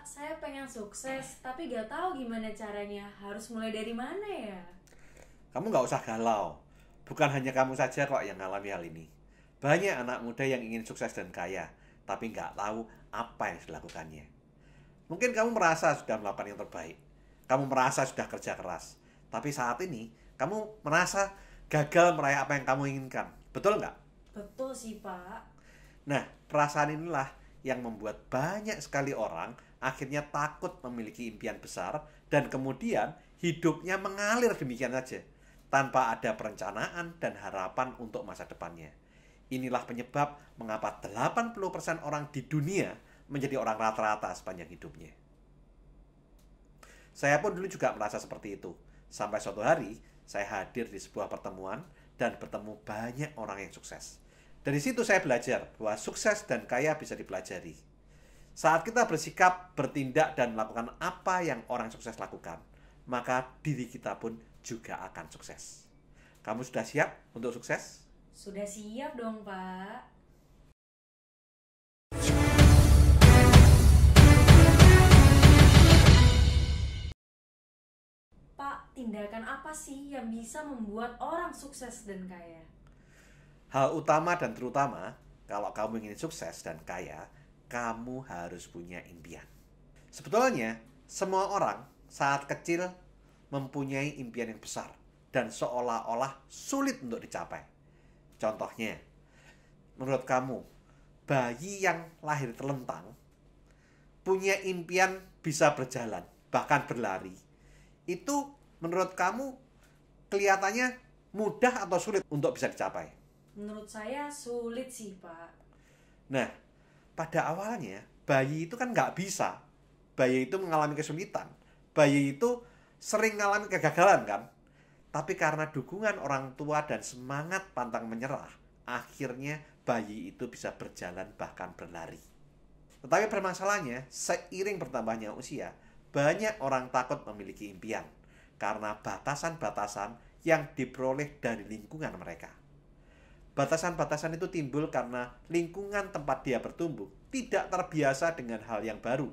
Pak, saya pengen sukses, tapi gak tahu gimana caranya. Harus mulai dari mana ya? Kamu nggak usah galau. Bukan hanya kamu saja kok yang ngalami hal ini. Banyak anak muda yang ingin sukses dan kaya, tapi nggak tahu apa yang dilakukannya. Mungkin kamu merasa sudah melakukan yang terbaik. Kamu merasa sudah kerja keras. Tapi saat ini, kamu merasa gagal meraih apa yang kamu inginkan. Betul nggak? Betul sih, Pak. Nah, perasaan inilah yang membuat banyak sekali orang akhirnya takut memiliki impian besar dan kemudian hidupnya mengalir demikian saja tanpa ada perencanaan dan harapan untuk masa depannya. Inilah penyebab mengapa 80% orang di dunia menjadi orang rata-rata sepanjang hidupnya. Saya pun dulu juga merasa seperti itu. Sampai suatu hari, saya hadir di sebuah pertemuan dan bertemu banyak orang yang sukses. Dari situ saya belajar bahwa sukses dan kaya bisa dipelajari. Saat kita bersikap, bertindak, dan melakukan apa yang orang sukses lakukan, maka diri kita pun juga akan sukses. Kamu sudah siap untuk sukses? Sudah siap dong, Pak. Pak, tindakan apa sih yang bisa membuat orang sukses dan kaya? Hal utama dan terutama, kalau kamu ingin sukses dan kaya, kamu harus punya impian. Sebetulnya, semua orang saat kecil mempunyai impian yang besar dan seolah-olah sulit untuk dicapai. Contohnya, menurut kamu, bayi yang lahir telentang punya impian bisa berjalan, bahkan berlari. Itu menurut kamu kelihatannya mudah atau sulit untuk bisa dicapai? Menurut saya sulit sih, Pak. Nah, pada awalnya bayi itu kan nggak bisa. Bayi itu mengalami kesulitan. Bayi itu sering mengalami kegagalan kan. Tapi karena dukungan orang tua dan semangat pantang menyerah, akhirnya bayi itu bisa berjalan bahkan berlari. Tetapi permasalahannya, seiring bertambahnya usia, banyak orang takut memiliki impian karena batasan-batasan yang diperoleh dari lingkungan mereka. Batasan-batasan itu timbul karena lingkungan tempat dia bertumbuh tidak terbiasa dengan hal yang baru.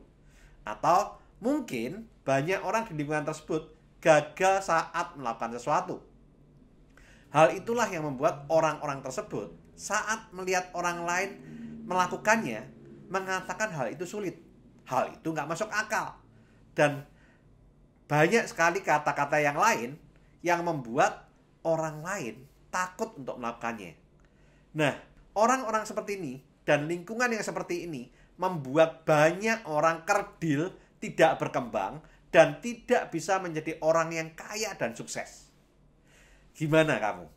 Atau mungkin banyak orang di lingkungan tersebut gagal saat melakukan sesuatu. Hal itulah yang membuat orang-orang tersebut saat melihat orang lain melakukannya mengatakan hal itu sulit. Hal itu nggak masuk akal. Dan banyak sekali kata-kata yang lain yang membuat orang lain takut untuk melakukannya. Nah, orang-orang seperti ini dan lingkungan yang seperti ini membuat banyak orang kerdil, tidak berkembang, dan tidak bisa menjadi orang yang kaya dan sukses. Gimana kamu?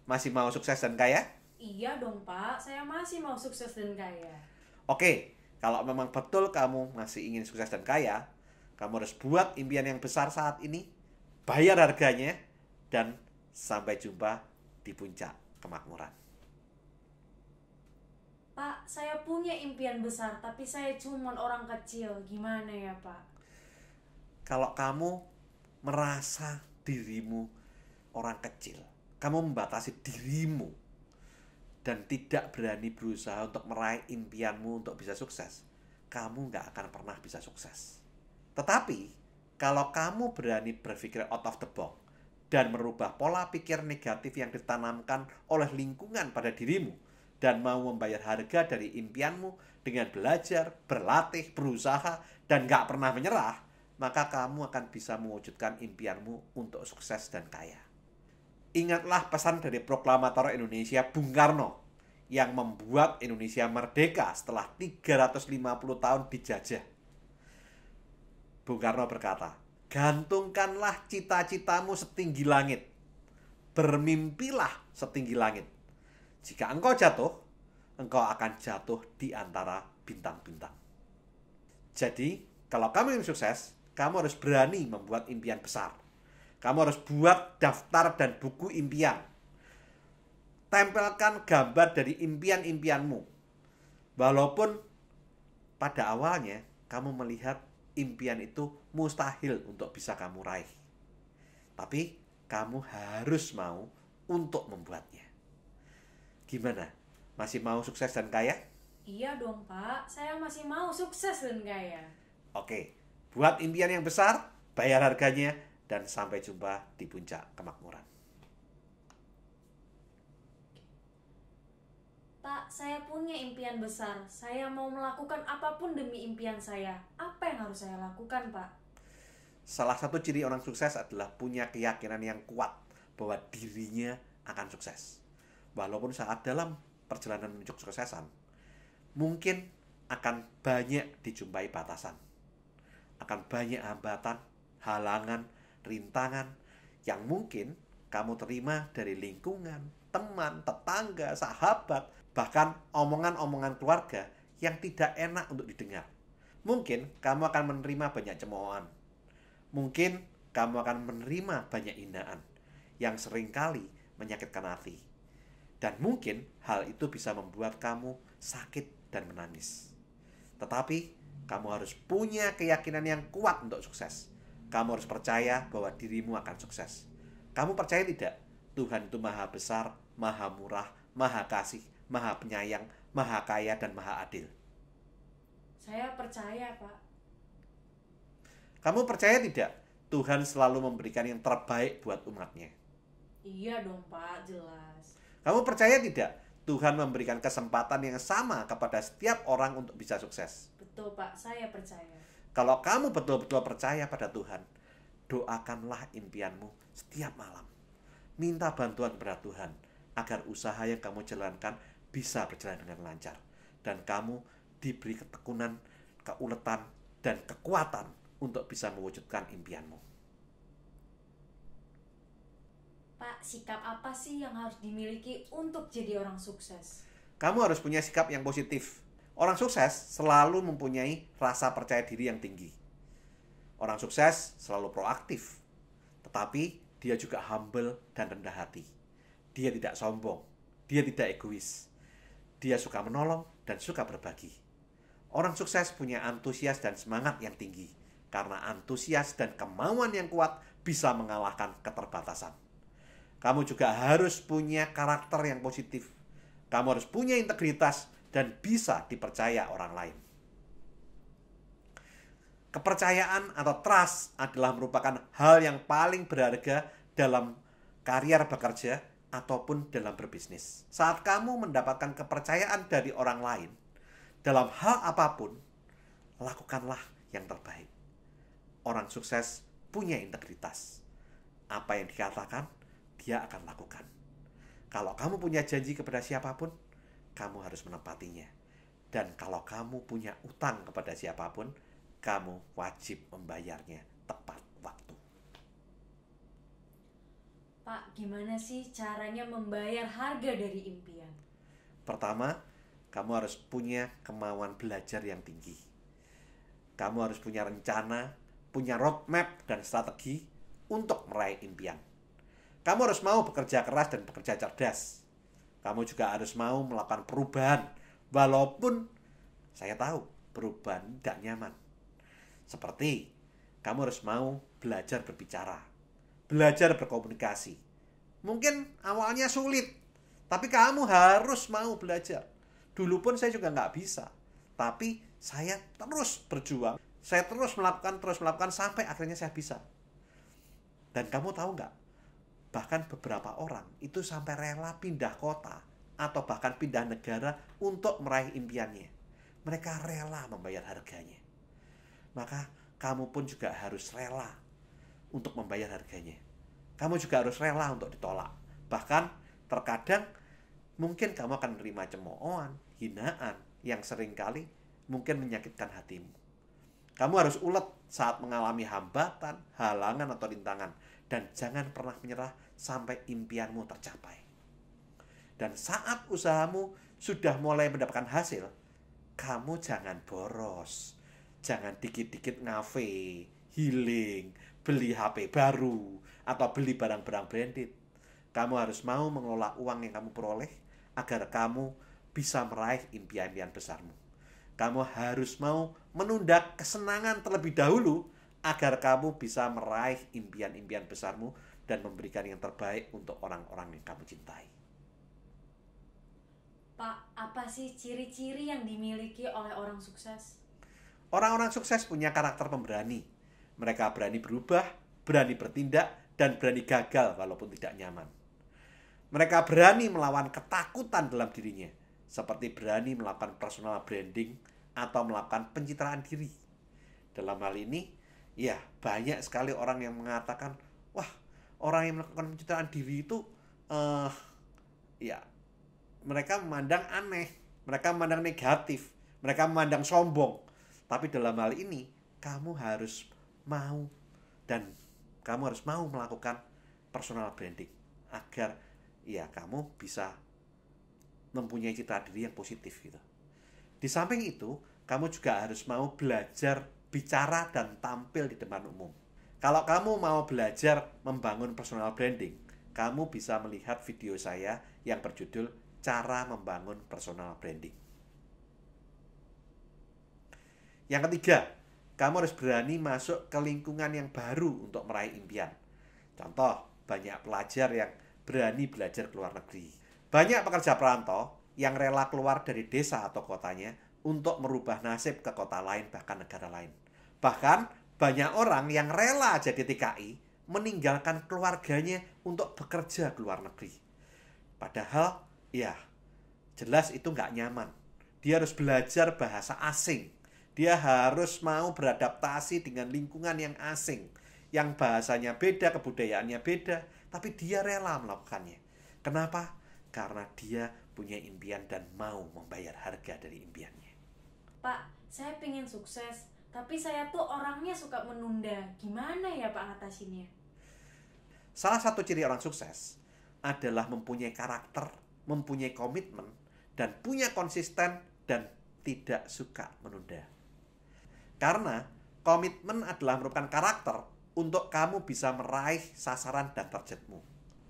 Masih mau sukses dan kaya? Iya dong, Pak. Saya masih mau sukses dan kaya. Oke, kalau memang betul kamu masih ingin sukses dan kaya, kamu harus buat impian yang besar saat ini, bayar harganya, dan sampai jumpa di puncak kemakmuran. Pak, saya punya impian besar, tapi saya cuma orang kecil. Gimana ya, Pak? Kalau kamu merasa dirimu orang kecil, kamu membatasi dirimu dan tidak berani berusaha untuk meraih impianmu untuk bisa sukses, kamu nggak akan pernah bisa sukses. Tetapi, kalau kamu berani berpikir out of the box dan merubah pola pikir negatif yang ditanamkan oleh lingkungan pada dirimu, dan mau membayar harga dari impianmu dengan belajar, berlatih, berusaha, dan gak pernah menyerah, maka kamu akan bisa mewujudkan impianmu untuk sukses dan kaya. Ingatlah pesan dari proklamator Indonesia Bung Karno yang membuat Indonesia merdeka setelah 350 tahun dijajah. Bung Karno berkata, gantungkanlah cita-citamu setinggi langit, bermimpilah setinggi langit. Jika engkau jatuh, engkau akan jatuh di antara bintang-bintang. Jadi, kalau kamu ingin sukses, kamu harus berani membuat impian besar. Kamu harus buat daftar dan buku impian. Tempelkan gambar dari impian-impianmu. Walaupun pada awalnya kamu melihat impian itu mustahil untuk bisa kamu raih. Tapi, kamu harus mau untuk membuatnya. Gimana? Masih mau sukses dan kaya? Iya dong, Pak. Saya masih mau sukses dan kaya. Oke, buat impian yang besar, bayar harganya, dan sampai jumpa di puncak kemakmuran. Pak, saya punya impian besar. Saya mau melakukan apapun demi impian saya. Apa yang harus saya lakukan, Pak? Salah satu ciri orang sukses adalah punya keyakinan yang kuat bahwa dirinya akan sukses. Walaupun saat dalam perjalanan menuju kesuksesan, mungkin akan banyak dijumpai batasan. Akan banyak hambatan, halangan, rintangan yang mungkin kamu terima dari lingkungan, teman, tetangga, sahabat, bahkan omongan-omongan keluarga yang tidak enak untuk didengar. Mungkin kamu akan menerima banyak cemoohan. Mungkin kamu akan menerima banyak hinaan yang seringkali menyakitkan hati. Dan mungkin hal itu bisa membuat kamu sakit dan menangis. Tetapi kamu harus punya keyakinan yang kuat untuk sukses. Kamu harus percaya bahwa dirimu akan sukses. Kamu percaya tidak? Tuhan itu maha besar, maha murah, maha kasih, maha penyayang, maha kaya, dan maha adil. Saya percaya, Pak. Kamu percaya tidak? Tuhan selalu memberikan yang terbaik buat umatnya. Iya dong, Pak, jelas. Kamu percaya tidak? Tuhan memberikan kesempatan yang sama kepada setiap orang untuk bisa sukses. Betul, Pak, saya percaya. Kalau kamu betul-betul percaya pada Tuhan, doakanlah impianmu setiap malam. Minta bantuan kepada Tuhan agar usaha yang kamu jalankan bisa berjalan dengan lancar. Dan kamu diberi ketekunan, keuletan, dan kekuatan untuk bisa mewujudkan impianmu. Pak, sikap apa sih yang harus dimiliki untuk jadi orang sukses? Kamu harus punya sikap yang positif. Orang sukses selalu mempunyai rasa percaya diri yang tinggi. Orang sukses selalu proaktif, tetapi dia juga humble dan rendah hati. Dia tidak sombong, dia tidak egois. Dia suka menolong dan suka berbagi. Orang sukses punya antusias dan semangat yang tinggi, karena antusias dan kemauan yang kuat bisa mengalahkan keterbatasan. Kamu juga harus punya karakter yang positif. Kamu harus punya integritas dan bisa dipercaya orang lain. Kepercayaan atau trust adalah merupakan hal yang paling berharga dalam karier bekerja ataupun dalam berbisnis. Saat kamu mendapatkan kepercayaan dari orang lain, dalam hal apapun, lakukanlah yang terbaik. Orang sukses punya integritas. Apa yang dikatakan, dia akan lakukan. Kalau kamu punya janji kepada siapapun, kamu harus menepatinya. Dan kalau kamu punya utang kepada siapapun, kamu wajib membayarnya tepat waktu. Pak, gimana sih caranya membayar harga dari impian? Pertama, kamu harus punya kemauan belajar yang tinggi. Kamu harus punya rencana, punya roadmap dan strategi untuk meraih impian. Kamu harus mau bekerja keras dan bekerja cerdas. Kamu juga harus mau melakukan perubahan, walaupun saya tahu perubahan tidak nyaman. Seperti kamu harus mau belajar berbicara, belajar berkomunikasi. Mungkin awalnya sulit, tapi kamu harus mau belajar. Dulu pun saya juga nggak bisa, tapi saya terus berjuang. Saya terus melakukan sampai akhirnya saya bisa. Dan kamu tahu nggak? Bahkan beberapa orang itu sampai rela pindah kota atau bahkan pindah negara untuk meraih impiannya. Mereka rela membayar harganya. Maka kamu pun juga harus rela untuk membayar harganya. Kamu juga harus rela untuk ditolak. Bahkan terkadang mungkin kamu akan menerima cemoohan, hinaan yang seringkali mungkin menyakitkan hatimu. Kamu harus ulet saat mengalami hambatan, halangan atau rintangan. Dan jangan pernah menyerah sampai impianmu tercapai. Dan saat usahamu sudah mulai mendapatkan hasil, kamu jangan boros. Jangan dikit-dikit ngafe, healing, beli HP baru, atau beli barang-barang branded. Kamu harus mau mengelola uang yang kamu peroleh agar kamu bisa meraih impian-impian besarmu. Kamu harus mau menunda kesenangan terlebih dahulu agar kamu bisa meraih impian-impian besarmu dan memberikan yang terbaik untuk orang-orang yang kamu cintai. Pak, apa sih ciri-ciri yang dimiliki oleh orang sukses? Orang-orang sukses punya karakter pemberani. Mereka berani berubah, berani bertindak, dan berani gagal walaupun tidak nyaman. Mereka berani melawan ketakutan dalam dirinya, seperti berani melakukan personal branding atau melakukan pencitraan diri. Dalam hal ini, ya banyak sekali orang yang mengatakan, wah, orang yang melakukan pencitraan diri itu, ya mereka memandang aneh, mereka memandang negatif, mereka memandang sombong. Tapi dalam hal ini, kamu harus mau dan kamu harus mau melakukan personal branding agar ya kamu bisa mempunyai citra diri yang positif gitu. Di samping itu, kamu juga harus mau belajar bicara dan tampil di depan umum. Kalau kamu mau belajar membangun personal branding, kamu bisa melihat video saya yang berjudul Cara Membangun Personal Branding. Yang ketiga, kamu harus berani masuk ke lingkungan yang baru untuk meraih impian. Contoh, banyak pelajar yang berani belajar ke luar negeri. Banyak pekerja perantau yang rela keluar dari desa atau kotanya untuk merubah nasib ke kota lain bahkan negara lain. Bahkan banyak orang yang rela jadi TKI meninggalkan keluarganya untuk bekerja ke luar negeri. Padahal, ya jelas itu nggak nyaman. Dia harus belajar bahasa asing. Dia harus mau beradaptasi dengan lingkungan yang asing, yang bahasanya beda, kebudayaannya beda, tapi dia rela melakukannya. Kenapa? Karena dia punya impian dan mau membayar harga dari impiannya. Pak, saya pengen sukses, tapi saya tuh orangnya suka menunda. Gimana ya Pak ngatasinnya? Salah satu ciri orang sukses adalah mempunyai karakter, mempunyai komitmen, dan punya konsisten dan tidak suka menunda. Karena komitmen adalah merupakan karakter untuk kamu bisa meraih sasaran dan targetmu.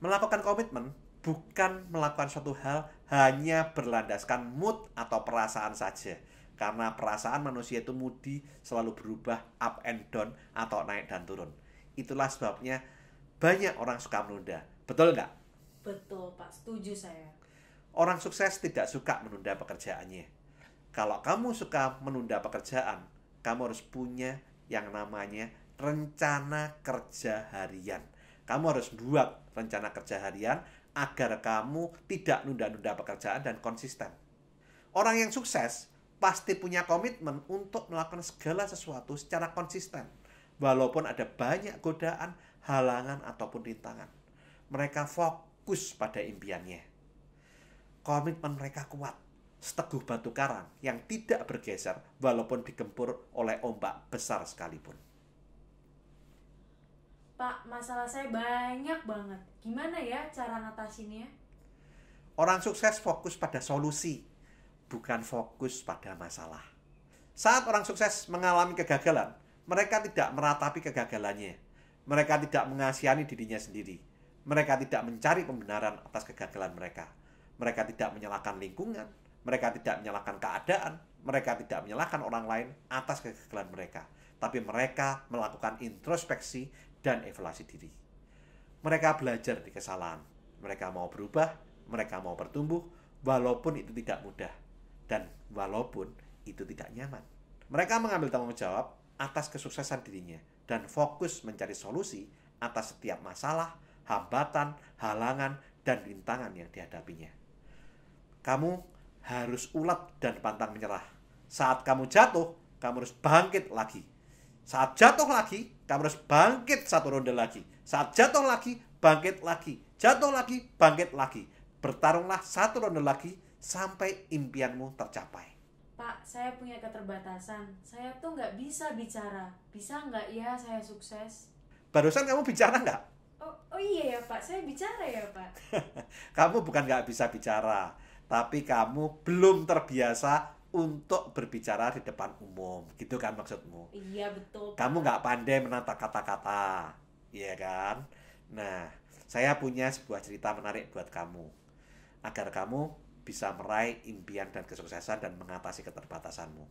Melakukan komitmen bukan melakukan suatu hal hanya berlandaskan mood atau perasaan saja. Karena perasaan manusia itu moody, selalu berubah, up and down, atau naik dan turun. Itulah sebabnya banyak orang suka menunda. Betul nggak? Betul Pak, setuju saya. Orang sukses tidak suka menunda pekerjaannya. Kalau kamu suka menunda pekerjaan, kamu harus punya yang namanya rencana kerja harian. Kamu harus buat rencana kerja harian agar kamu tidak nunda-nunda pekerjaan dan konsisten. Orang yang sukses pasti punya komitmen untuk melakukan segala sesuatu secara konsisten. Walaupun ada banyak godaan, halangan, ataupun rintangan. Mereka fokus pada impiannya. Komitmen mereka kuat. Seteguh batu karang yang tidak bergeser walaupun digempur oleh ombak besar sekalipun. Pak, masalah saya banyak banget. Gimana ya cara ngatasinnya? Orang sukses fokus pada solusi, bukan fokus pada masalah. Saat orang sukses mengalami kegagalan, mereka tidak meratapi kegagalannya. Mereka tidak mengasihani dirinya sendiri. Mereka tidak mencari pembenaran atas kegagalan mereka. Mereka tidak menyalahkan lingkungan. Mereka tidak menyalahkan keadaan. Mereka tidak menyalahkan orang lain atas kegagalan mereka. Tapi mereka melakukan introspeksi dan evaluasi diri. Mereka belajar di kesalahan. Mereka mau berubah. Mereka mau bertumbuh. Walaupun itu tidak mudah. Dan walaupun itu tidak nyaman. Mereka mengambil tanggung jawab atas kesuksesan dirinya. Dan fokus mencari solusi atas setiap masalah, hambatan, halangan, dan rintangan yang dihadapinya. Kamu harus ulet dan pantang menyerah. Saat kamu jatuh, kamu harus bangkit lagi. Saat jatuh lagi, kamu harus bangkit satu ronde lagi. Saat jatuh lagi, bangkit lagi. Jatuh lagi, bangkit lagi. Bertarunglah satu ronde lagi sampai impianmu tercapai. Pak, saya punya keterbatasan. Saya tuh nggak bisa bicara. Bisa nggak ya saya sukses? Barusan kamu bicara nggak? Oh iya ya Pak, saya bicara ya Pak. Kamu bukan nggak bisa bicara, tapi kamu belum terbiasa untuk berbicara di depan umum. Gitu kan maksudmu? Iya betul Pak. Kamu nggak pandai menata kata-kata, iya kan? Nah, saya punya sebuah cerita menarik buat kamu. Agar kamu bisa meraih impian dan kesuksesan dan mengatasi keterbatasanmu.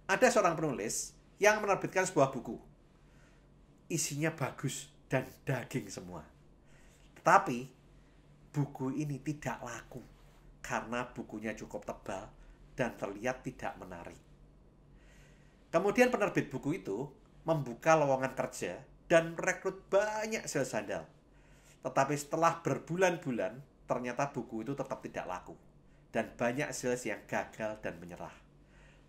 Ada seorang penulis yang menerbitkan sebuah buku. Isinya bagus dan daging semua. Tetapi buku ini tidak laku karena bukunya cukup tebal dan terlihat tidak menarik. Kemudian penerbit buku itu membuka lowongan kerja dan merekrut banyak sales handal. Tetapi setelah berbulan-bulan, ternyata buku itu tetap tidak laku. Dan banyak sales yang gagal dan menyerah.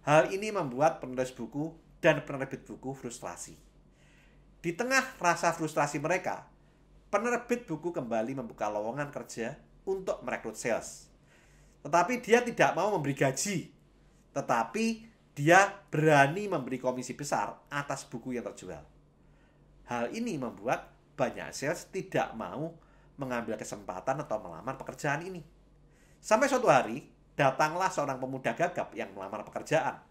Hal ini membuat penulis buku dan penerbit buku frustrasi. Di tengah rasa frustrasi mereka, penerbit buku kembali membuka lowongan kerja untuk merekrut sales. Tetapi dia tidak mau memberi gaji. Tetapi dia berani memberi komisi besar atas buku yang terjual. Hal ini membuat banyak sales tidak mau mengambil kesempatan atau melamar pekerjaan ini. Sampai suatu hari, datanglah seorang pemuda gagap yang melamar pekerjaan.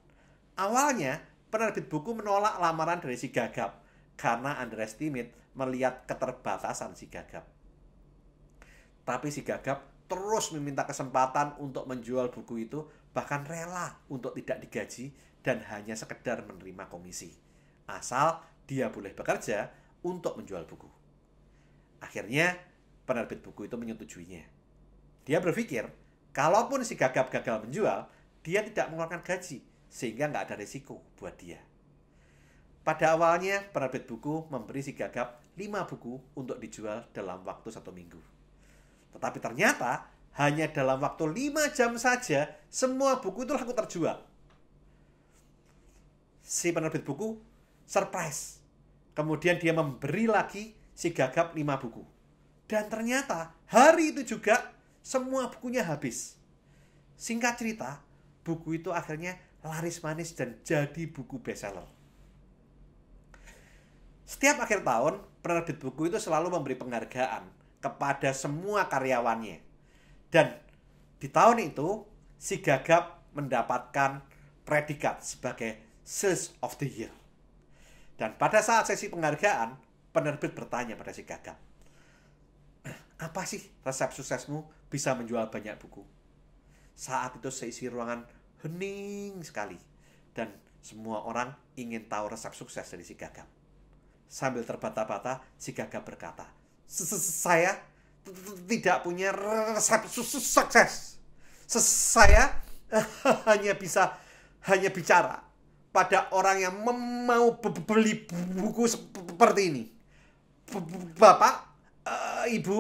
Awalnya, penerbit buku menolak lamaran dari si gagap karena underestimate melihat keterbatasan si gagap. Tapi si gagap terus meminta kesempatan untuk menjual buku itu, bahkan rela untuk tidak digaji dan hanya sekedar menerima komisi. Asal dia boleh bekerja untuk menjual buku. Akhirnya, penerbit buku itu menyetujuinya. Dia berpikir, kalaupun si gagap gagal menjual, dia tidak mengeluarkan gaji, sehingga nggak ada risiko buat dia. Pada awalnya, penerbit buku memberi si gagap 5 buku untuk dijual dalam waktu 1 minggu. Tetapi ternyata, hanya dalam waktu 5 jam saja, semua buku itu laku terjual. Si penerbit buku surprise. Kemudian dia memberi lagi si gagap 5 buku. Dan ternyata, hari itu juga, semua bukunya habis. Singkat cerita, buku itu akhirnya laris manis dan jadi buku bestseller. Setiap akhir tahun, penerbit buku itu selalu memberi penghargaan kepada semua karyawannya. Dan di tahun itu, si gagap mendapatkan predikat sebagai Sales of the Year. Dan pada saat sesi penghargaan, penerbit bertanya pada si gagap, apa sih resep suksesmu bisa menjual banyak buku? Saat itu seisi ruangan hening sekali. Dan semua orang ingin tahu resep sukses dari si gagap. Sambil terbata-bata, si gagap berkata, saya tidak punya resep sukses. Saya hanya bicara pada orang yang mau beli buku seperti ini. Bapak, Ibu,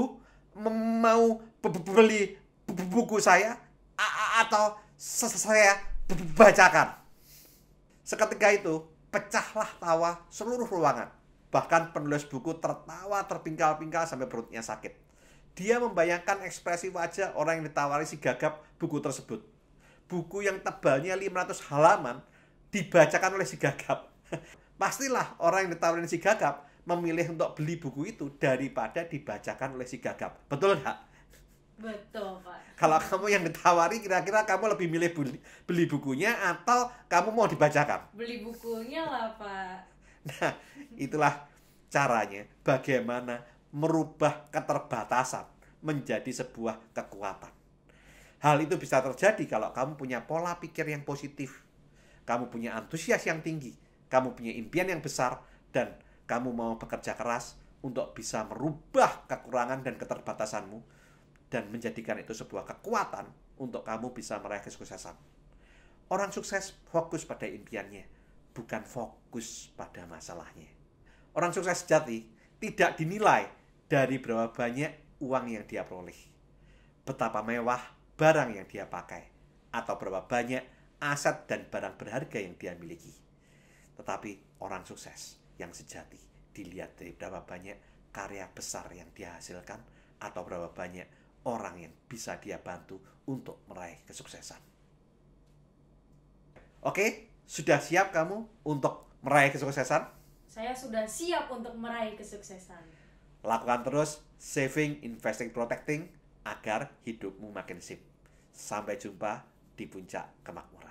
mau beli buku saya atau saya bacakan. Seketika itu pecahlah tawa seluruh ruangan. Bahkan penulis buku tertawa terpingkal-pingkal sampai perutnya sakit. Dia membayangkan ekspresi wajah orang yang ditawari si gagap buku tersebut. Buku yang tebalnya 500 halaman dibacakan oleh si gagap. Pastilah orang yang ditawarin si gagap memilih untuk beli buku itu daripada dibacakan oleh si gagap. Betul nggak? Betul, Pak. Kalau kamu yang ditawari, kira-kira kamu lebih milih beli bukunya atau kamu mau dibacakan? Beli bukunya lah, Pak. Nah, itulah caranya bagaimana merubah keterbatasan menjadi sebuah kekuatan. Hal itu bisa terjadi kalau kamu punya pola pikir yang positif, kamu punya antusias yang tinggi, kamu punya impian yang besar, dan kamu mau bekerja keras untuk bisa merubah kekurangan dan keterbatasanmu dan menjadikan itu sebuah kekuatan untuk kamu bisa meraih kesuksesan. Orang sukses fokus pada impiannya, bukan fokus pada masalahnya. Orang sukses sejati tidak dinilai dari berapa banyak uang yang dia peroleh, betapa mewah barang yang dia pakai, atau berapa banyak aset dan barang berharga yang dia miliki. Tetapi orang sukses yang sejati dilihat dari berapa banyak karya besar yang dia hasilkan atau berapa banyak orang yang bisa dia bantu untuk meraih kesuksesan. Oke, sudah siap kamu untuk meraih kesuksesan? Saya sudah siap untuk meraih kesuksesan. Lakukan terus saving, investing, protecting agar hidupmu makin sip. Sampai jumpa di puncak kemakmuran.